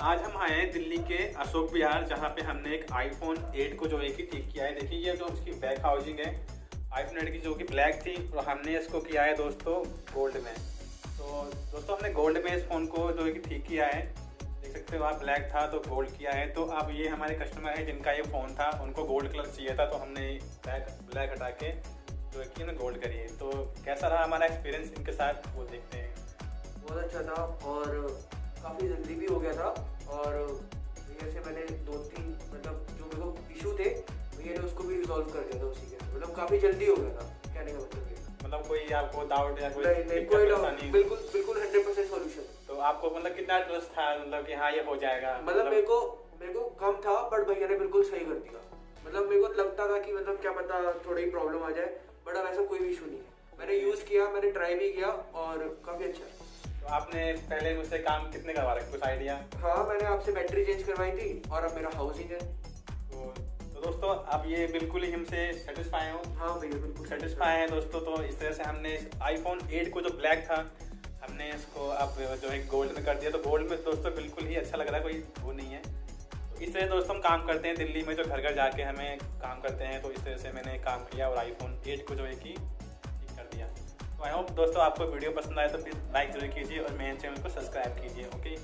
आज हम आए हैं दिल्ली के अशोक विहार, जहाँ पे हमने एक iPhone 8 को जो है कि ठीक किया है। देखिए ये जो उसकी बैक हाउसिंग है iPhone 8 की, जो कि ब्लैक थी, और हमने इसको किया है दोस्तों गोल्ड में। तो दोस्तों हमने गोल्ड में इस फ़ोन को जो है कि ठीक किया है। देख सकते हो आप, ब्लैक था तो गोल्ड किया है। तो अब ये हमारे कस्टमर है जिनका ये फ़ोन था, उनको गोल्ड कलर चाहिए था, तो हमने ब्लैक हटा के जो है कि ना गोल्ड करी है। तो कैसा रहा हमारा एक्सपीरियंस इनके साथ, वो देखते हैं। बहुत अच्छा था और काफ़ी जल्दी भी हो गया था। और भैया से मैंने 2-3 मतलब जो मेरे को इशू थे, भैया ने उसको भी रिजॉल्व कर दिया था उसी के, मतलब काफ़ी जल्दी हो गया था। कहने का मतलब ये, मतलब कोई आपको डाउट या कोई नहीं कोई डाउट, बिल्कुल 100% सॉल्यूशन। तो आपको मतलब कितना ट्रस्ट था, मतलब कि हाँ ये हो जाएगा? मतलब मेरे को कम था, बट भैया ने बिल्कुल सही कर दिया। मतलब मेरे को लगता था कि मतलब क्या पता थोड़ी ही प्रॉब्लम आ जाए, बट अब ऐसा कोई भी इशू नहीं है। मैंने यूज़ किया, मैंने ट्राई भी किया और काफ़ी अच्छा है। तो आपने पहले मुझसे काम कितने करवा रखा, कुछ आइडिया? हाँ, मैंने आपसे बैटरी चेंज करवाई थी और अब मेरा हाउसिंग है। तो दोस्तों आप ये बिल्कुल ही हमसे सेटिस्फाई हो? हाँ भैया बिल्कुल सेटिस्फाई है दोस्तों। तो इस तरह से हमने इस iPhone 8 को, जो ब्लैक था, हमने इसको अब जो है गोल्ड में कर दिया। तो गोल्ड में दोस्तों बिल्कुल ही अच्छा लग रहा है, कोई वो नहीं है। तो इस तरह दोस्तों हम काम करते हैं दिल्ली में, जो घर घर जाके हमें काम करते हैं। तो इस तरह से मैंने काम किया और iPhone 8 को जो है कि ठीक कर दिया। तो आई होप दोस्तों आपको वीडियो पसंद आए तो प्लीज़ लाइक जरूर कीजिए और मेरे चैनल को सब्सक्राइब कीजिए। ओके।